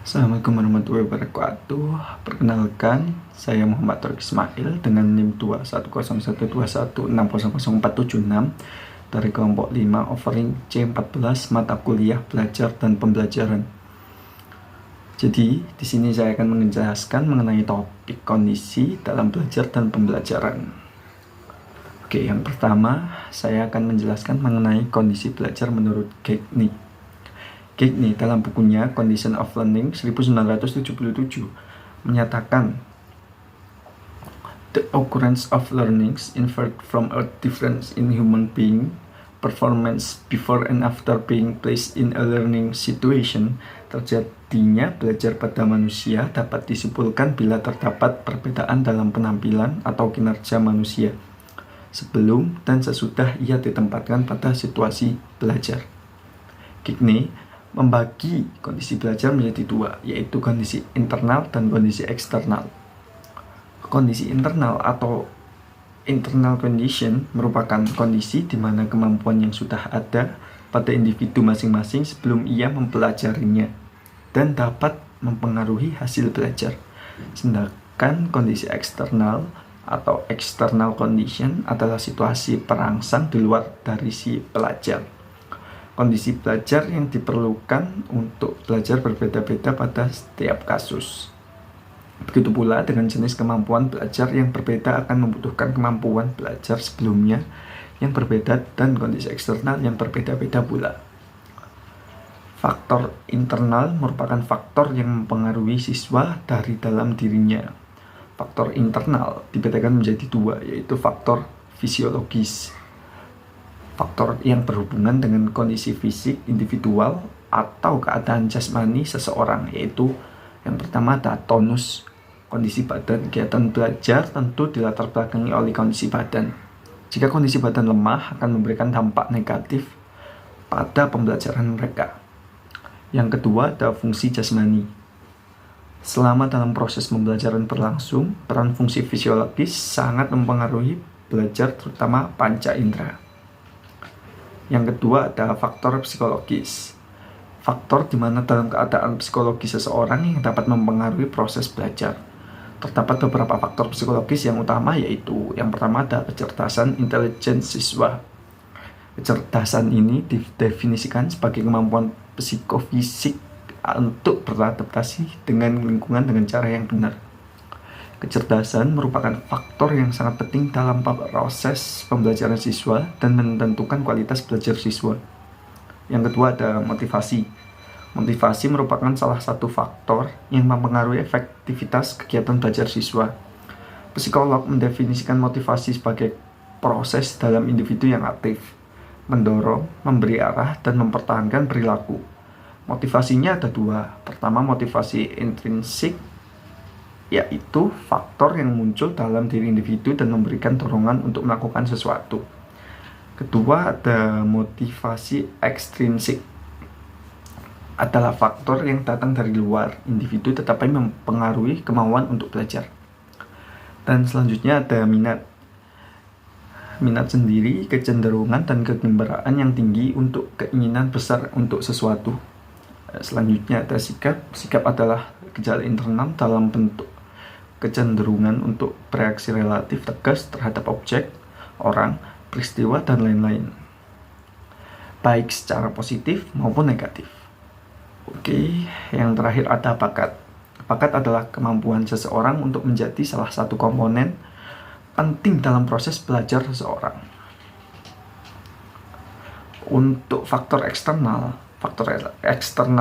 Assalamualaikum warahmatullahi wabarakatuh. Perkenalkan, saya Muhammad Torik Ismail dengan NIM 2101216004776 dari kelompok 5 offering C14 mata kuliah belajar dan pembelajaran. Jadi, di sini saya akan menjelaskan mengenai topik kondisi dalam belajar dan pembelajaran. Oke, yang pertama, saya akan menjelaskan mengenai kondisi belajar menurut Gagne. Gagne dalam bukunya Condition of Learning 1977 menyatakan the occurrence of learnings inferred from a difference in human being performance before and after being placed in a learning situation. Terjadinya belajar pada manusia dapat disimpulkan bila terdapat perbedaan dalam penampilan atau kinerja manusia sebelum dan sesudah ia ditempatkan pada situasi belajar. Gagne membagi kondisi belajar menjadi dua, yaitu kondisi internal dan kondisi eksternal. Kondisi internal atau internal condition merupakan kondisi di mana kemampuan yang sudah ada pada individu masing-masing sebelum ia mempelajarinya dan dapat mempengaruhi hasil belajar. Sedangkan kondisi eksternal atau external condition adalah situasi perangsang di luar dari si pelajar. Kondisi belajar yang diperlukan untuk belajar berbeda-beda pada setiap kasus. Begitu pula dengan jenis kemampuan belajar yang berbeda akan membutuhkan kemampuan belajar sebelumnya yang berbeda dan kondisi eksternal yang berbeda-beda pula. Faktor internal merupakan faktor yang mempengaruhi siswa dari dalam dirinya. Faktor internal dibedakan menjadi dua, yaitu faktor fisiologis. Faktor yang berhubungan dengan kondisi fisik individual atau keadaan jasmani seseorang, yaitu yang pertama ada tonus, kondisi badan. Kegiatan belajar tentu dilatar belakangi oleh kondisi badan. Jika kondisi badan lemah akan memberikan dampak negatif pada pembelajaran mereka. Yang kedua ada fungsi jasmani. Selama dalam proses pembelajaran berlangsung, peran fungsi fisiologis sangat mempengaruhi belajar, terutama panca indera. Yang kedua ada faktor psikologis. Faktor di mana dalam keadaan psikologis seseorang yang dapat mempengaruhi proses belajar. Terdapat beberapa faktor psikologis yang utama, yaitu yang pertama ada kecerdasan intelijen siswa. Kecerdasan ini didefinisikan sebagai kemampuan psikofisik untuk beradaptasi dengan lingkungan dengan cara yang benar. Kecerdasan merupakan faktor yang sangat penting dalam proses pembelajaran siswa dan menentukan kualitas belajar siswa. Yang kedua ada motivasi. Motivasi merupakan salah satu faktor yang mempengaruhi efektivitas kegiatan belajar siswa. Psikolog mendefinisikan motivasi sebagai proses dalam individu yang aktif, mendorong, memberi arah, dan mempertahankan perilaku. Motivasinya ada dua. Pertama, motivasi intrinsik, yaitu faktor yang muncul dalam diri individu dan memberikan dorongan untuk melakukan sesuatu. Kedua, ada motivasi ekstrinsik, adalah faktor yang datang dari luar individu tetapi mempengaruhi kemauan untuk belajar. Dan selanjutnya ada minat. Minat sendiri, kecenderungan dan kegembiraan yang tinggi untuk keinginan besar untuk sesuatu. Selanjutnya ada sikap. Sikap adalah gejala internal dalam bentuk kecenderungan untuk bereaksi relatif tegas terhadap objek, orang, peristiwa, dan lain-lain, baik secara positif maupun negatif. Oke, yang terakhir ada bakat. Bakat adalah kemampuan seseorang untuk menjadi salah satu komponen penting dalam proses belajar seseorang. Untuk faktor eksternal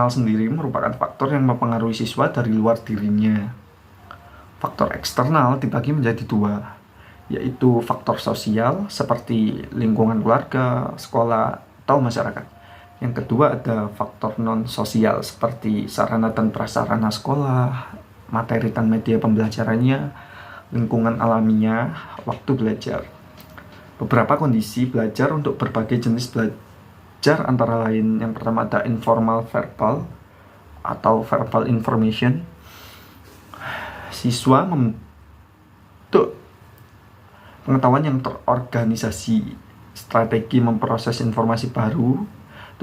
sendiri merupakan faktor yang mempengaruhi siswa dari luar dirinya. Faktor eksternal dibagi menjadi dua, yaitu faktor sosial seperti lingkungan keluarga, sekolah, atau masyarakat. Yang kedua ada faktor non-sosial seperti sarana dan prasarana sekolah, materi dan media pembelajarannya, lingkungan alaminya, waktu belajar. Beberapa kondisi belajar untuk berbagai jenis belajar antara lain yang pertama ada informal verbal atau verbal information. Siswa membentuk pengetahuan yang terorganisasi, strategi memproses informasi baru,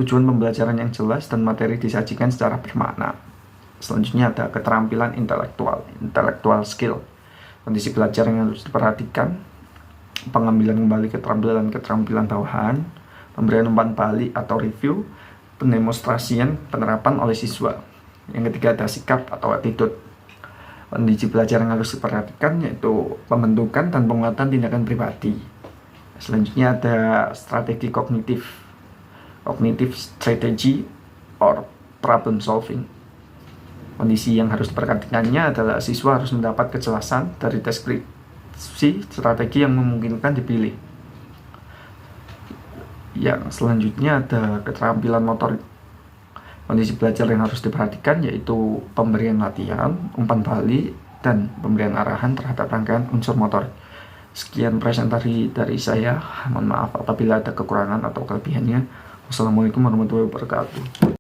tujuan pembelajaran yang jelas, dan materi disajikan secara bermakna. Selanjutnya ada keterampilan intelektual skill. Kondisi belajar yang harus diperhatikan: pengambilan kembali keterampilan bawahan, pemberian umpan balik atau review, pendemonstrasian penerapan oleh siswa. Yang ketiga ada sikap atau attitude. Kondisi belajar yang harus diperhatikan yaitu pembentukan dan penguatan tindakan pribadi. Selanjutnya ada strategi cognitive strategy or problem solving. Kondisi yang harus diperhatikannya adalah siswa harus mendapat kejelasan dari deskripsi strategi yang memungkinkan dipilih. Yang selanjutnya ada keterampilan motorik. Kondisi belajar yang harus diperhatikan yaitu pemberian latihan, umpan balik, dan pemberian arahan terhadap rangkaian unsur motorik. Sekian presentasi dari saya. Mohon maaf apabila ada kekurangan atau kelebihannya. Wassalamualaikum warahmatullahi wabarakatuh.